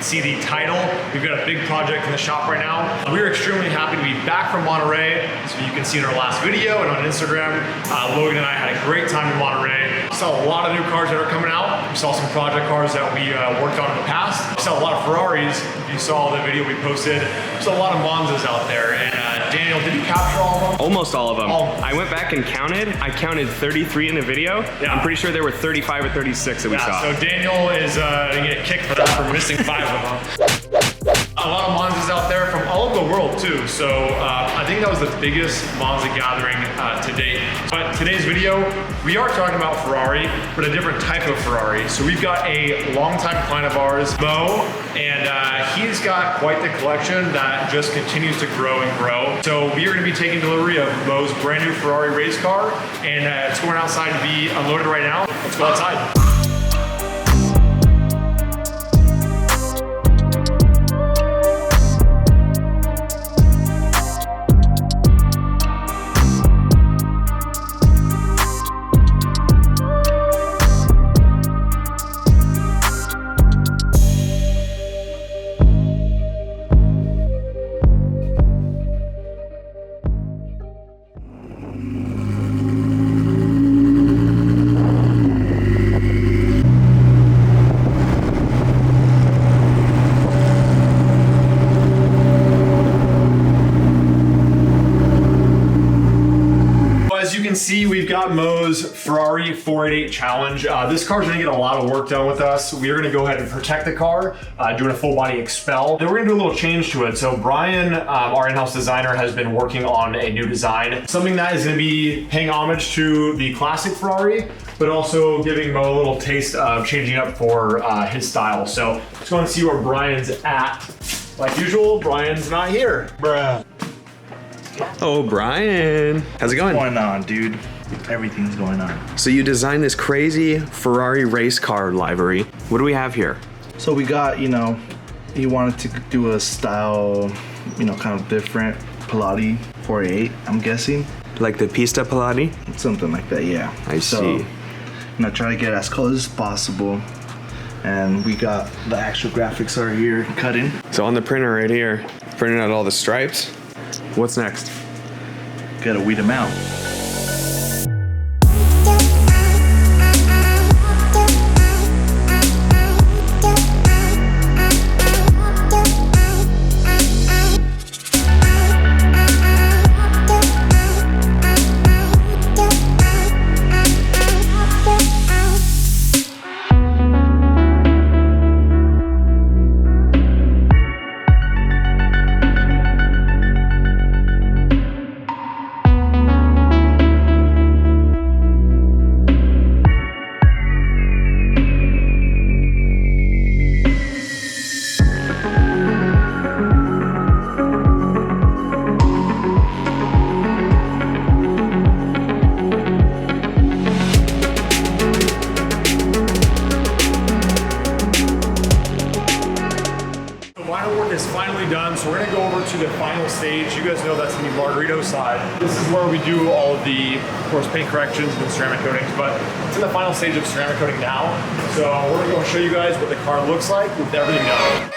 see the title, we've got a big project in the shop right now. We're extremely happy to be back from Monterey. So you can see in our last video and on Instagram, Logan and I had a great time in Monterey. We saw a lot of new cars that are coming out. We saw some project cars that we worked on in the past. We saw a lot of Ferraris. If you saw the video we posted, we saw a lot of Monzas out there. And Daniel, did you capture all of them? Almost all of them. I went back and counted. I counted 33 in the video. Yeah. I'm pretty sure there were 35 or 36 that we saw. So Daniel is gonna get kicked for that for missing 5 of them. A lot of Monzas out there from all over the world too. So I think that was the biggest Monza gathering to date. But today's video, we are talking about Ferrari, but a different type of Ferrari. So we've got a longtime client of ours, Mo, and he's got quite the collection that just continues to grow and grow. So we are gonna be taking delivery of Mo's brand new Ferrari race car, and it's going outside to be unloaded right now. Let's go outside. See, we've got Mo's Ferrari 488 Challenge. This car's gonna get a lot of work done with us. We are gonna go ahead and protect the car, doing a full body expel. Then we're gonna do a little change to it. So Brian, our in-house designer, has been working on a new design, something that is gonna be paying homage to the classic Ferrari, but also giving Mo a little taste of changing up for his style. So let's go and see where Brian's at. Like usual, Brian's not here. Bruh. Oh, Brian. How's it going? What's going on, dude? Everything's going on. So you designed this crazy Ferrari race car livery. What do we have here? So we got, you wanted to do a style, kind of different Pilati 488, I'm guessing. Like the Pista Pilati? Something like that, yeah. I see. Try to get as close as possible. And we got the actual graphics are here cutting. So on the printer right here, printing out all the stripes. What's next? Gotta weed them out. Done, so we're gonna go over to the final stage. You guys know that's the Margarito side. This is where we do all of the, of course, paint corrections and ceramic coatings, but it's in the final stage of ceramic coating now. So we're gonna go and show you guys what the car looks like with everything done.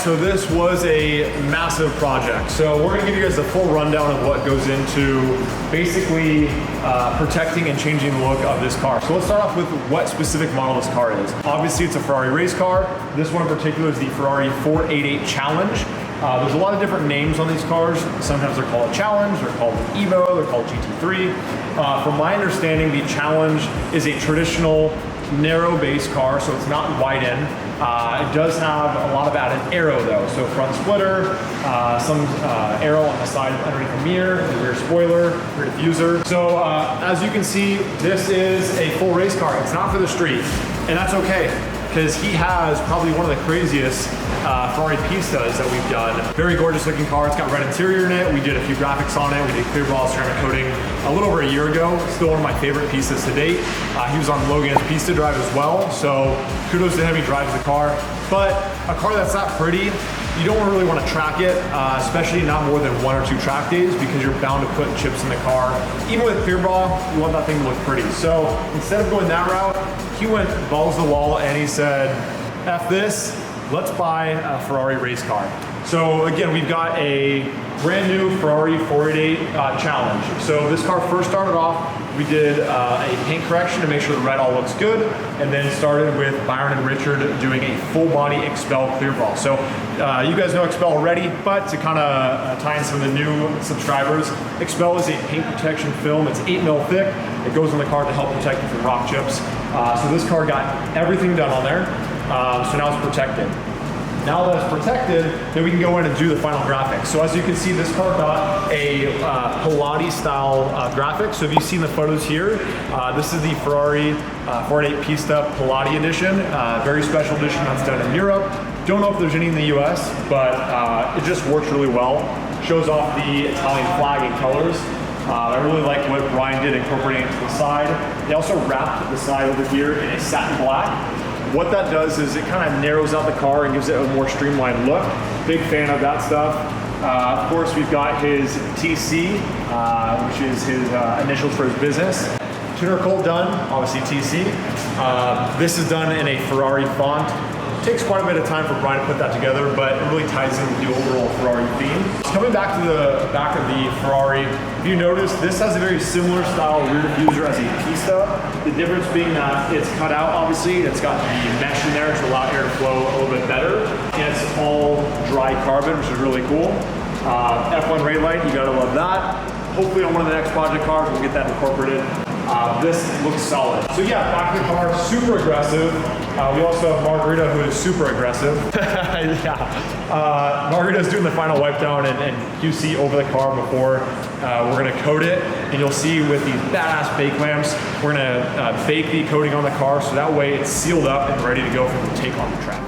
So this was a massive project. So we're gonna give you guys the full rundown of what goes into basically protecting and changing the look of this car. So let's start off with what specific model this car is. Obviously it's a Ferrari race car. This one in particular is the Ferrari 488 Challenge. There's a lot of different names on these cars. Sometimes they're called Challenge, they're called Evo, they're called GT3. From my understanding, the Challenge is a traditional narrow base car, so it's not wide in. It does have a lot of added aero though, so front splitter, some aero on the side underneath the mirror, the rear spoiler, rear diffuser. So as you can see, this is a full race car. It's not for the street, and that's okay. because he has probably one of the craziest Ferrari Pistas that we've done. Very gorgeous looking car. It's got red interior in it. We did a few graphics on it. We did clear ball ceramic coating a little over a year ago. Still one of my favorite Pistas to date. He was on Logan's Pista Drive as well, so kudos to him. He drives the car. But a car that's that pretty, you don't really want to track it, especially not more than 1 or 2 track days, because you're bound to put chips in the car. Even with clear ball, you want that thing to look pretty. So instead of going that route, he went balls to the wall and he said, F this, let's buy a Ferrari race car. So again, we've got a brand new Ferrari 488 challenge. So this car first started off, we did a paint correction to make sure the red all looks good, and then started with Byron and Richard doing a full body XPel clear ball. So you guys know XPel already, but to kind of tie in some of the new subscribers, XPel is a paint protection film. It's 8 mil thick. It goes on the car to help protect it from rock chips. So this car got everything done on there. So now it's protected. Now that it's protected, then we can go in and do the final graphics. So as you can see, this car got a Pilates style graphic. So if you've seen the photos here, this is the Ferrari 488 Pista Pilates edition. Very special edition that's done in Europe. Don't know if there's any in the US, but it just works really well. Shows off the Italian flag in colors. I really like what Brian did incorporating it to the side. They also wrapped the side over here in a satin black. What that does is it kind of narrows out the car and gives it a more streamlined look. Big fan of that stuff. Of course, we've got his TC, which is his initials for his business. Tuner Colt done, obviously TC. This is done in a Ferrari font. Takes quite a bit of time for Brian to put that together, but it really ties in with the overall Ferrari theme. Coming back to the back of the Ferrari, if you notice, this has a very similar style rear diffuser as a Pista. The difference being that it's cut out, obviously. It's got the mesh in there to allow air to flow a little bit better. And it's all dry carbon, which is really cool. F1 rail light, you gotta love that. Hopefully on one of the next project cars, we'll get that incorporated. This looks solid. So yeah, back to the car, super aggressive. We also have Margarita, who is super aggressive. Yeah. Margarita's doing the final wipe down and QC over the car before we're gonna coat it. And you'll see with these badass bake lamps, we're gonna bake the coating on the car so that way it's sealed up and ready to go for the take on the track.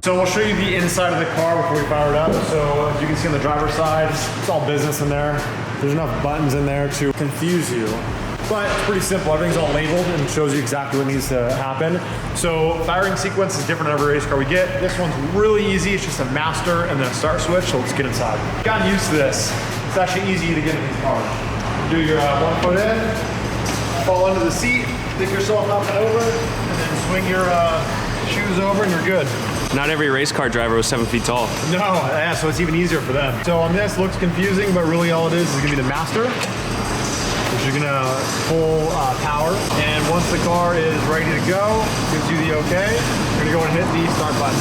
So we'll show you the inside of the car before we fire it up. So as you can see on the driver's side, it's all business in there. There's enough buttons in there to confuse you. But it's pretty simple. Everything's all labeled and shows you exactly what needs to happen. So firing sequence is different in every race car we get. This one's really easy. It's just a master and then a start switch. So let's get inside. Gotten used to this. It's actually easy to get in these cars. Do your 1 foot in, fall into the seat, pick yourself up and over, and then swing your shoes over and you're good. Not every race car driver was 7 feet tall. No, yeah, so it's even easier for them. So on this, looks confusing, but really all it is gonna be the master, which is gonna pull power. And once the car is ready to go, gives you the okay, you're gonna go and hit the start button.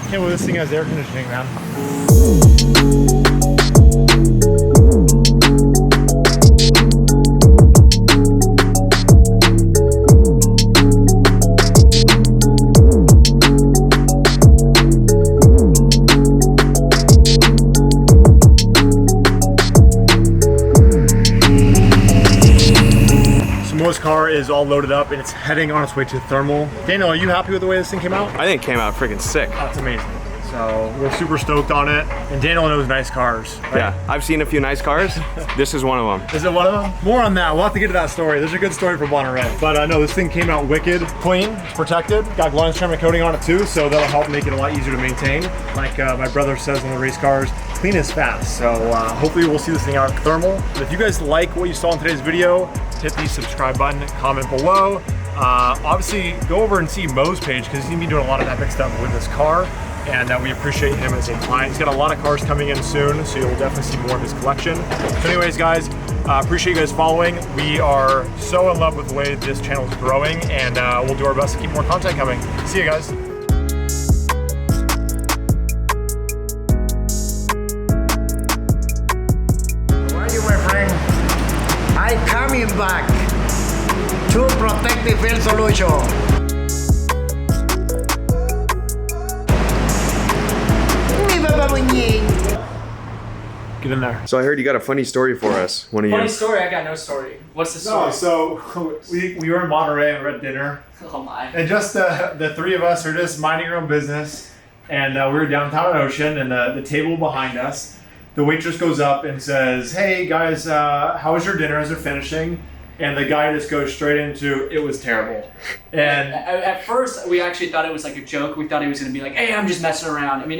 Can't believe this thing has air conditioning, man. Mo's car is all loaded up and it's heading on its way to thermal. Daniel, are you happy with the way this thing came out? I think it came out freaking sick. That's amazing. So we're super stoked on it. And Daniel knows nice cars. Right? Yeah, I've seen a few nice cars. This is one of them. Is it one of them? More on that. We'll have to get to that story. There's a good story from Monterey. But no, this thing came out wicked, clean, protected. Got gloss ceramic coating on it too, so that'll help make it a lot easier to maintain. Like my brother says on the race cars, clean is fast. So hopefully we'll see this thing out at thermal. But if you guys like what you saw in today's video, hit the subscribe button, comment below. Obviously, go over and see Mo's page because he's gonna be doing a lot of epic stuff with this car. And we appreciate him as a client. He's got a lot of cars coming in soon, so you'll definitely see more of his collection. So anyways, guys, appreciate you guys following. We are so in love with the way this channel is growing, and we'll do our best to keep more content coming. See you guys. How are you, my friend? I'm coming back to protect the field solution. Get in there. So I heard you got a funny story for us. One of Funny yours. story? I got no story. What's the story? No, so we were in Monterey and we're at dinner. Oh my. And just the three of us are just minding our own business. And we were downtown at Ocean, and the table behind us, the waitress goes up and says, "Hey guys, how was your dinner as they're finishing?" And the guy just goes straight into, "It was terrible." And At first, we actually thought it was like a joke. We thought he was going to be like, "Hey, I'm just messing around." I mean,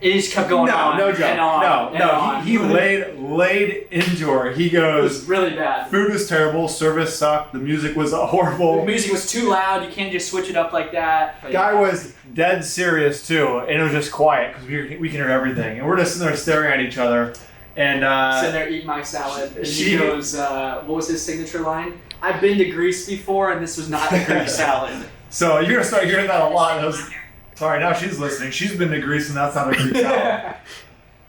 it just kept going on. no joke. And on, and on. He laid into her. He It was goes, really bad. "Food was terrible, service sucked, the music was The horrible." music was too loud. You can't just switch it up like that. But Guy was dead serious too, and it was just quiet because we can hear everything, and we're just sitting there staring at each other. And sitting there eating my salad. And she he goes, what was his signature line? "I've been to Greece before, and this was not a Greek salad." so you're gonna start hearing that a lot. Sorry, now she's listening. She's been to Greece, and that's not a Greek salad.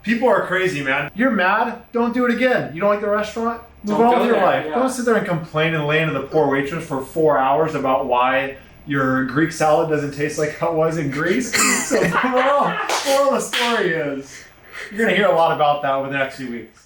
People are crazy, man. You're mad? Don't do it again. You don't like the restaurant? Move Don't on go with your there, life. yeah. Don't sit there and complain and lay into the poor waitress for 4 hours about why your Greek salad doesn't taste like how it was in Greece. So the moral of the story is, you're gonna hear a lot about that over the next few weeks.